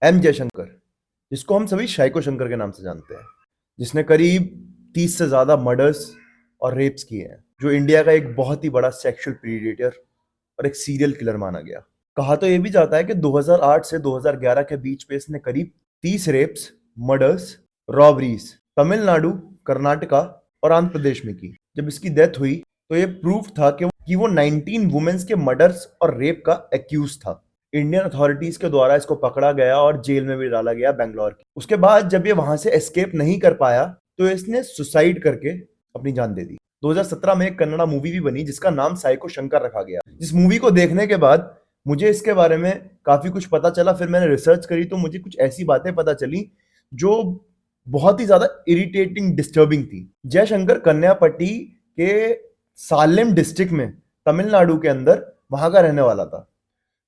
M Jaishankar, जिसको हम सभी शाइको शंकर के नाम से जानते हैं, जिसने करीब 30 से ज्यादा मर्डर्स और रेप्स किए हैं, जो इंडिया का एक बहुत ही बड़ा सेक्सुअल प्रीडेटर और एक सीरियल किलर माना गया। कहा तो यह भी जाता है कि 2008 से 2011 के बीच में इसने करीब 30 rapes, murders, robberies Tamil Nadu, Karnataka और आंध्र प्रदेश में की। जब इसकी डेथ हुई तो ये प्रूफ था कि वो 19 वुमेन्स के मर्डर्स और रेप का एक्यूज था। इंडियन अथॉरिटीज के द्वारा इसको पकड़ा गया और जेल में भी डाला गया बेंगलोर की। उसके बाद जब ये वहां से एस्केप नहीं कर पाया तो इसने सुसाइड करके अपनी जान दे दी। 2017 में एक कन्नड़ा मूवी भी बनी जिसका नाम साइको शंकर रखा गया। जिस मूवी को देखने के बाद मुझे इसके बारे में काफी कुछ पता चला। फिर मैंने रिसर्च करी तो मुझे कुछ ऐसी बातें पता चली जो बहुत ही ज्यादा इरिटेटिंग, डिस्टर्बिंग थी। जयशंकर कन्यापट्टी के सालेम डिस्ट्रिक्ट में, तमिलनाडु के अंदर, वहां का रहने वाला था।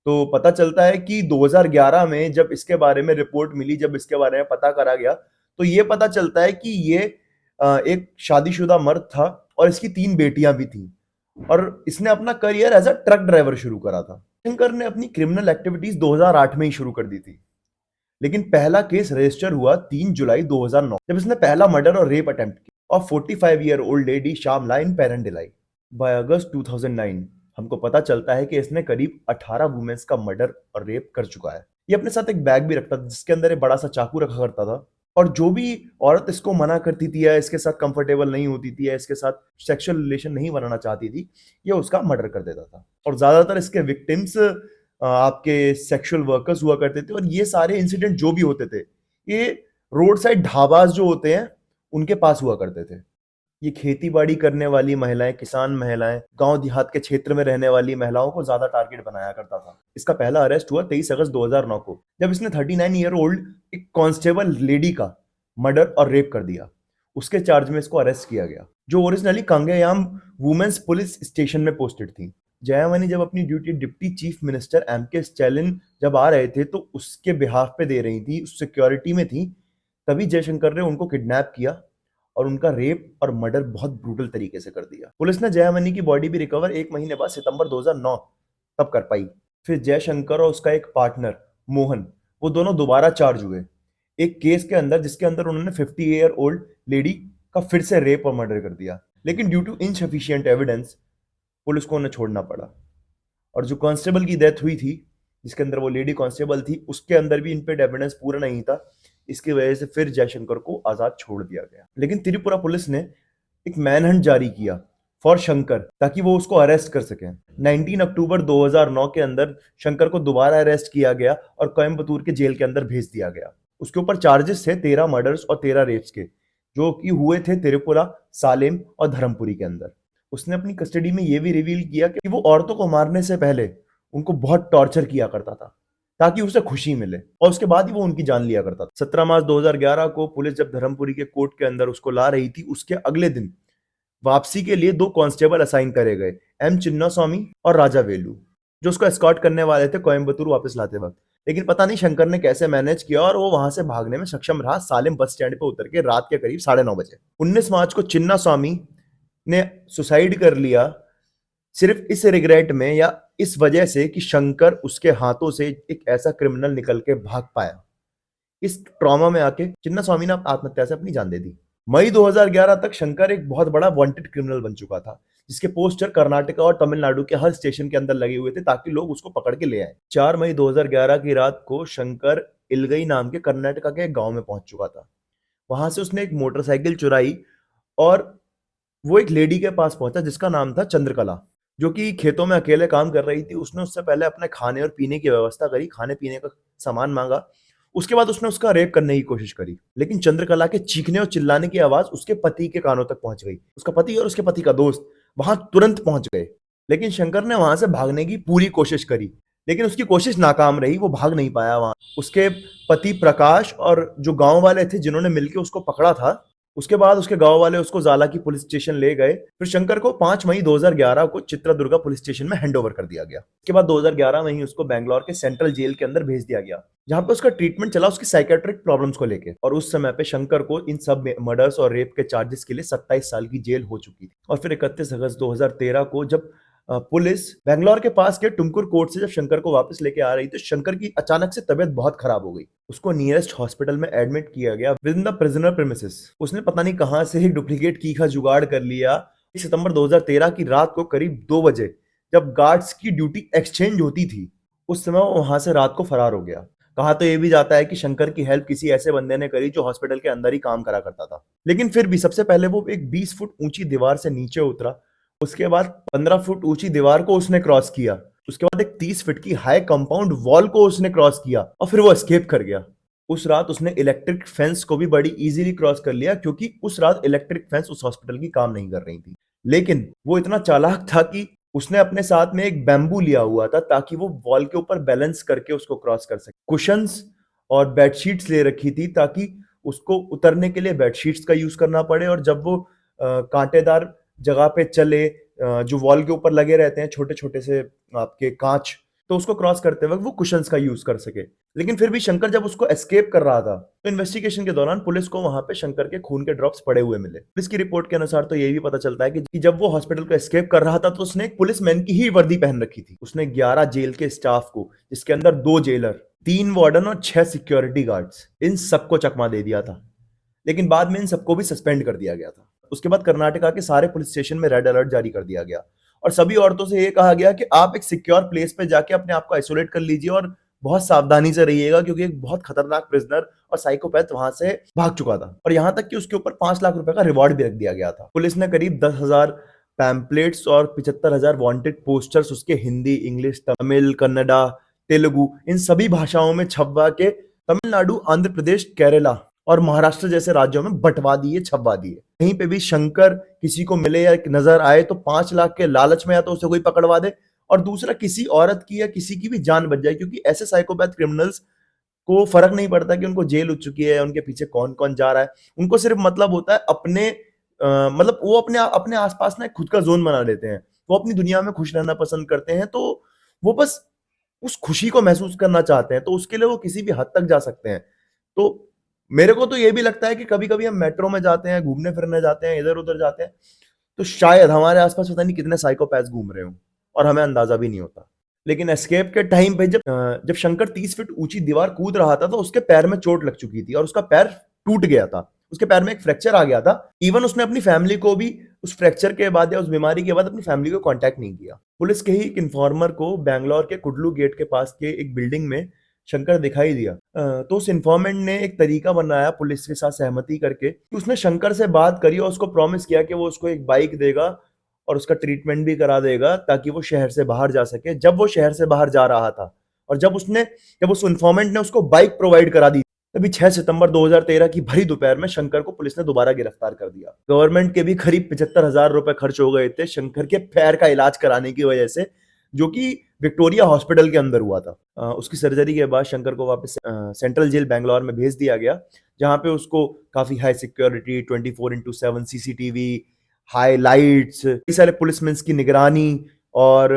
तो पता चलता है कि 2011 में जब इसके बारे में रिपोर्ट मिली, जब इसके बारे में पता करा गया, तो ये पता चलता है कि ये एक शादीशुदा मर्द था और इसकी 3 बेटियां भी थी और इसने अपना career as a truck driver शुरू करा था। शंकर ने अपनी क्रिमिनल एक्टिविटीज 2008 में ही शुरू कर दी थी, लेकिन पहला केस रजिस्टर हुआ 3 जुलाई 2009 जब इसने पहला मर्डर और रेप अटेम्प्ट किया और 45 ईयर ओल्ड लेडी श्यामला इन पेरेंडिलाई। बाय अगस्त 2009 हमको पता चलता है कि इसने करीब 18 वुमेन्स का मर्डर और रेप कर चुका है। ये अपने साथ एक बैग भी रखता था जिसके अंदर एक बड़ा सा चाकू रखा करता था और जो भी औरत इसको मना करती थी या इसके साथ कंफर्टेबल नहीं होती थी या इसके साथ सेक्सुअल रिलेशन नहीं बनाना चाहती थी, ये उसका मर्डर कर देता था। और ज्यादातर इसके विक्टिम्स आपके सेक्सुअल वर्कर्स हुआ करते थे और ये सारे इंसिडेंट जो भी होते थे ये रोड साइड ढाबाज जो होते हैं उनके पास हुआ करते थे। ये खेती बाड़ी करने वाली महिलाएं, किसान महिलाएं, गांव देहात के क्षेत्र में रहने वाली महिलाओं को ज्यादा टारगेट बनाया करता था। इसका पहला अरेस्ट हुआ 23 अगस्त 2009 को जब इसने 39 ईयर ओल्ड एक कांस्टेबल लेडी का मर्डर और रेप कर दिया। उसके चार्ज में इसको अरेस्ट किया गया, जो originally Kangeyam women's police station में पोस्टेड थी। जयामनी जब अपनी duty deputy chief minister M K Stalin जब आ रहे थे तो उसके बिहाफ पे दे रही थी, उस सिक्योरिटी में थी, तभी जयशंकर ने उनको किडनैप किया और उनका रेप और मर्डर बहुत ब्रूटल तरीके से कर दिया। पुलिस ने जयामनी की बॉडी भी रिकवर 1 महीने बाद सितंबर 2009 तब कर पाई। फिर जयशंकर और उसका एक पार्टनर मोहन, वो दोनों दोबारा चार्ज हुए एक केस के अंदर जिसके अंदर उन्होंने 50 ईयर ओल्ड लेडी का फिर से रेप और मर्डर कर दिया। लेकिन due to insufficient evidence police को उन्हें छोड़ना पड़ा। और जो कांस्टेबल की डेथ हुई थी, जिसके अंदर वो लेडी कांस्टेबल थी, उसके अंदर भी इन पे एविडेंस पूरा नहीं था। इसकी वजह से फिर जयशंकर को आजाद छोड़ दिया गया। लेकिन त्रिपुरा पुलिस ने एक मैनहंट जारी किया फॉर शंकर ताकि वो उसको अरेस्ट कर सकें। 19 अक्टूबर 2009 के अंदर शंकर को दोबारा अरेस्ट किया गया और कोयम्बतूर के जेल के अंदर भेज दिया गया। उसके ऊपर चार्जेस थे 13 मर्डर्स और 13 रेप्स के, जो कि हुए थे त्रिपुरा, सालेम और धर्मपुरी के अंदर। उसने अपनी कस्टडी में यह भी रिवील किया कि वो औरतों को मारने से पहले उनको बहुत टॉर्चर किया करता था ताकि उसे खुशी मिले और उसके बाद ही वो उनकी जान लिया करता था। 17 मार्च 2011 को पुलिस जब धर्मपुरी के कोर्ट के अंदर उसको ला रही थी, उसके अगले दिन वापसी के लिए 2 कांस्टेबल असाइन करे गए, एम चिन्नास्वामी और राजा वेलू, जो उसको एस्कॉर्ट करने वाले थे कोयम्बतूर वापस लाते वक्त। लेकिन पता नहीं शंकर ने कैसे मैनेज किया और वो वहां से भागने में सक्षम रहा सालेम बस स्टैंड पे उतर के रात के करीब 9:30 बजे। 19 मार्च को चिन्नास्वामी ने सुसाइड कर लिया सिर्फ इस रिग्रेट में या इस वजह से कि शंकर उसके हाथों से एक ऐसा क्रिमिनल निकल के भाग पाया। इस ट्रॉमा में आके चिन्नास्वामी ने आत्महत्या से अपनी जान दे दी। मई 2011 तक शंकर एक बहुत बड़ा वांटेड क्रिमिनल बन चुका था, जिसके पोस्टर कर्नाटका और तमिलनाडु के हर स्टेशन के अंदर लगे हुए थे ताकि लोग उसको पकड़ के ले आए। 4 मई 2011 की रात को शंकर इलगई नाम के कर्नाटका के एक गांव में पहुंच चुका था। वहां से उसने एक मोटरसाइकिल चुराई और वो एक लेडी के पास पहुंचा जिसका नाम था चंद्रकला, जो कि खेतों में अकेले काम कर रही थी। उसने उससे पहले अपने खाने और पीने की व्यवस्था करी, खाने पीने का सामान मांगा। उसके बाद उसने उसका रेप करने की कोशिश करी, लेकिन चंद्रकला के चीखने और चिल्लाने की आवाज उसके पति के कानों तक पहुंच गई। उसका पति और उसके पति का दोस्त वहां तुरंत पहुंच गए, लेकिन शंकर ने वहां से भागने की पूरी कोशिश करी, लेकिन उसकी कोशिश नाकाम रही। वो भाग नहीं पाया। वहां उसके पति प्रकाश और जो गांव वाले थे जिन्होंने मिलकर उसको पकड़ा था, उसके बाद उसके गांव वाले उसको जाला की पुलिस स्टेशन ले गए। फिर शंकर को 5 मई 2011 को चित्रदुर्गा पुलिस स्टेशन में हैंडओवर कर दिया गया। उसके बाद 2011 में ही उसको बेंगलोर के सेंट्रल जेल के अंदर भेज दिया गया, जहां पे उसका ट्रीटमेंट चला उसकी साइकेट्रिक प्रॉब्लम्स को लेके। और उस समय पे शंकर को इन सब मर्डर्स और रेप के चार्जेस के लिए 27 साल की जेल हो चुकी थी। और फिर 31 अगस्त 2013 को जब पुलिस बैंगलोर के पास के टुमकुर कोर्ट से जब शंकर को वापस लेके आ रही तो शंकर की अचानक से तबीयत बहुत खराब हो गई। उसको नियरेस्ट हॉस्पिटल में एडमिट किया गया with in the prisoner premises. उसने पता नहीं कहां से एक डुप्लीकेट की का जुगाड़ कर लिया। सितंबर 2013 की रात को करीब 2 बजे जब गार्ड्स की ड्यूटी एक्सचेंज होती थी, उस समय वो वहां से रात को फरार हो गया। कहा तो ये भी जाता है कि शंकर की हेल्प किसी ऐसे बंदे ने करी जो हॉस्पिटल के अंदर ही काम करा करता था। लेकिन फिर भी सबसे पहले वो एक 20 फुट ऊंची दीवार से नीचे उतरा। उसके बाद 15 फुट ऊंची दीवार को उसने क्रॉस किया। उसके बाद एक 30 फीट की हाई कंपाउंड वॉल को उसने क्रॉस किया और फिर वो एस्केप कर गया। उस रात उसने इलेक्ट्रिक फेंस को भी बड़ी इजीली क्रॉस कर लिया क्योंकि उस रात इलेक्ट्रिक फेंस उस हॉस्पिटल की काम नहीं कर रही थी। लेकिन वो इतना चालाक था कि उसने अपने साथ में एक बैम्बू लिया हुआ था ताकि वो वॉल के ऊपर बैलेंस करके उसको क्रॉस कर सके। कुशंस और बेडशीट्स ले रखी थी ताकि उसको उतरने के लिए बेडशीट्स का यूज करना पड़े और जब वो कांटेदार जगह पे चले, जो वॉल के ऊपर लगे रहते हैं छोटे छोटे से आपके कांच, तो उसको क्रॉस करते वक्त वो कुशंस का यूज कर सके। लेकिन फिर भी शंकर जब उसको एस्केप कर रहा था तो इन्वेस्टिगेशन के दौरान पुलिस को वहां पे शंकर के खून के ड्रॉप्स पड़े हुए मिले। पुलिस की रिपोर्ट के अनुसार तो ये भी पता चलता है कि जब वो हॉस्पिटल को एस्केप कर रहा था तो उसने एक पुलिसमैन की ही वर्दी पहन रखी थी। उसने 11 जेल के स्टाफ को, जिसके अंदर 2 जेलर, 3 वार्डन और 6 सिक्योरिटी गार्ड्स, इन सबको चकमा दे दिया था। लेकिन बाद में इन सबको भी सस्पेंड कर दिया गया था। उसके बाद कर्नाटका के सारे पुलिस स्टेशन में रेड अलर्ट जारी कर दिया गया और सभी औरतों से ये कहा गया कि आप एक सिक्योर प्लेस पे जाके अपने आप को आइसोलेट कर लीजिए और बहुत सावधानी से रहिएगा क्योंकि एक बहुत खतरनाक प्रिजनर और साइकोपैथ वहां से भाग चुका था। और यहां तक कि उसके ऊपर 5 लाख रुपए का रिवॉर्ड भी रख दिया गया था। पुलिस ने करीब 10,000 पैम्पलेट्स और 75,000 वांटेड पोस्टर्स उसके हिंदी, इंग्लिश, तमिल, कन्नडा, तेलुगु, इन सभी भाषाओं में छपवा के तमिलनाडु, आंध्र प्रदेश, केरला और महाराष्ट्र जैसे राज्यों में बंटवा दिए, छपवा दिए। कहीं पे भी शंकर किसी को मिले या नजर आए तो 5 लाख के लालच में या तो उसे कोई पकड़वा दे और दूसरा किसी औरत की या किसी की भी जान बच जाए, क्योंकि ऐसे साइकोपैथ क्रिमिनल्स को फर्क नहीं पड़ता कि उनको जेल हो चुकी है, उनके पीछे कौन कौन जा रहा है। उनको सिर्फ मतलब होता है अपने मतलब वो अपने आसपास ना खुद का जोन बना लेते हैं। वो अपनी दुनिया में खुश रहना पसंद करते हैं, तो वो बस उस खुशी को महसूस करना चाहते हैं, तो उसके लिए वो किसी भी हद तक जा सकते हैं। तो मेरे को तो ये भी लगता है कि कभी-कभी हम मेट्रो में जाते हैं, घूमने-फिरने जाते हैं, इधर-उधर जाते हैं, तो शायद हमारे आस-पास पता नहीं कितने साइकोपैथ्स घूम रहे हों और हमें अंदाजा भी नहीं होता। लेकिन एस्केप के टाइम पे जब शंकर 30 फीट ऊंची दीवार कूद रहा था तो उसके पैर में चोट लग चुकी थी और उसका पैर टूट गया था। उसके पैर में एक फ्रैक्चर आ गया था। इवन उसने अपनी फैमिली को भी उस फ्रैक्चर के बाद या उस बीमारी के बाद अपनी फैमिली को कांटेक्ट नहीं किया। पुलिस के ही एक इन्फॉर्मर को बैंगलोर के कुडलू गेट के पास के एक बिल्डिंग में शंकर दिखाई दिया। तो उस इन्फॉर्मेंट ने एक तरीका बनाया पुलिस के साथ सहमति करके कि उसने शंकर से बात करी और उसको प्रॉमिस किया कि वो उसको एक बाइक देगा और उसका ट्रीटमेंट भी करा देगा ताकि वो शहर से बाहर जा सके। जब वो शहर से बाहर जा रहा था और जब उस इन्फॉर्मेंट ने उसको बाइक प्रोवाइड करा दी, तभी 6 सितंबर 2013 की भरी दोपहर में शंकर को पुलिस ने दोबारा गिरफ्तार कर दिया। गवर्नमेंट के भी करीब 75,000 रुपए खर्च हो गए थे शंकर के पैर का इलाज कराने की वजह से, जो कि विक्टोरिया हॉस्पिटल के अंदर हुआ था। उसकी सर्जरी के बाद शंकर को वापस सेंट्रल जेल बैंगलोर में भेज दिया गया, जहां पे उसको काफी high security 24/7 CCTV, high lights, कई सारे पुलिसमैन की निगरानी और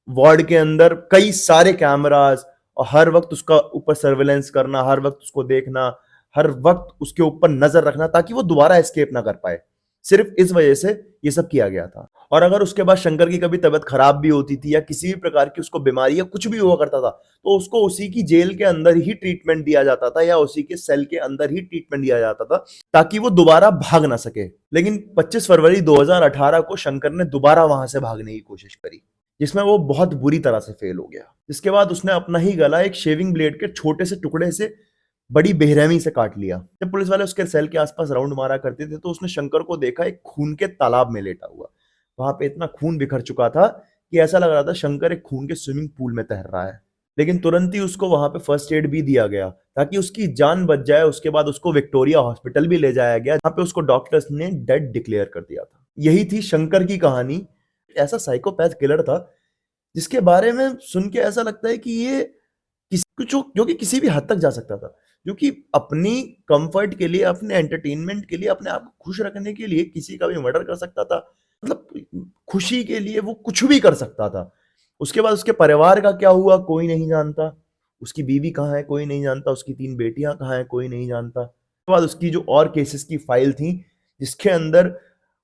वार्ड के अंदर कई सारे कैमरास और हर वक्त उसका ऊपर सर्वेलेंस करना, हर वक्त उसको देखना, हर वक्त उसके ऊपर नजर रखना ताकि वो दोबारा एस्केप ना कर पाए। सिर्फ इस वजह से ये सब किया गया था। और अगर उसके बाद शंकर की कभी तबीयत खराब भी होती थी या किसी भी प्रकार की उसको बीमारी या कुछ भी हुआ करता था, तो उसको उसी की जेल के अंदर ही ट्रीटमेंट दिया जाता था या उसी के सेल के अंदर ही ट्रीटमेंट दिया जाता था ताकि वो दोबारा भाग ना सके। लेकिन 25 फरवरी 2018 को शंकर ने दोबारा वहां से भागने की कोशिश करी, जिसमें वो बहुत बुरी तरह से फेल हो गया। जिसके बाद उसने अपना ही गला एक शेविंग ब्लेड के छोटे से टुकड़े से बड़ी बेरहमी से काट लिया। जब पुलिस वाले उसके सेल के आसपास राउंड मारा करते थे तो उसने शंकर को देखा एक खून के तालाब में लेटा हुआ। वहां पे इतना खून बिखर चुका था कि ऐसा लग रहा था शंकर एक खून के स्विमिंग पूल में तैर रहा है। लेकिन तुरंत ही उसको वहां पे फर्स्ट एड भी दिया गया ताकि उसकी जान बच जाए। उसके बाद उसको विक्टोरिया हॉस्पिटल भी ले जाया गया, जहां पे उसको डॉक्टर्स ने डेड डिक्लेयर कर दिया था। यही थी शंकर की कहानी। ऐसा साइकोपैथ किलर था जिसके बारे में सुन के ऐसा लगता है कि ये जो कि किसी भी हद तक जा सकता था, जो कि अपनी कंफर्ट के लिए, अपने एंटरटेनमेंट के लिए, अपने आप को खुश रखने के लिए किसी का भी मर्डर कर सकता था। मतलब खुशी के लिए वो कुछ भी कर सकता था। उसके बाद उसके परिवार का क्या हुआ कोई नहीं जानता। उसकी बीवी कहाँ है कोई नहीं जानता। उसकी 3 बेटियां कहाँ हैं कोई नहीं जानता। उसके बाद उसकी जो और केसेस की फाइल थी जिसके अंदर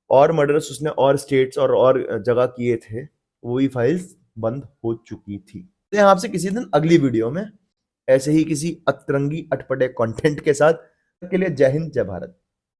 और मर्डर्स उसने और स्टेट्स और जगह किए थे, वही फाइल्स बंद हो चुकी थी। तो यहाँ आपसे किसी दिन अगली वीडियो में ऐसे ही किसी अतरंगी अटपटे कंटेंट के साथ। के लिए जय हिंद, जय भारत।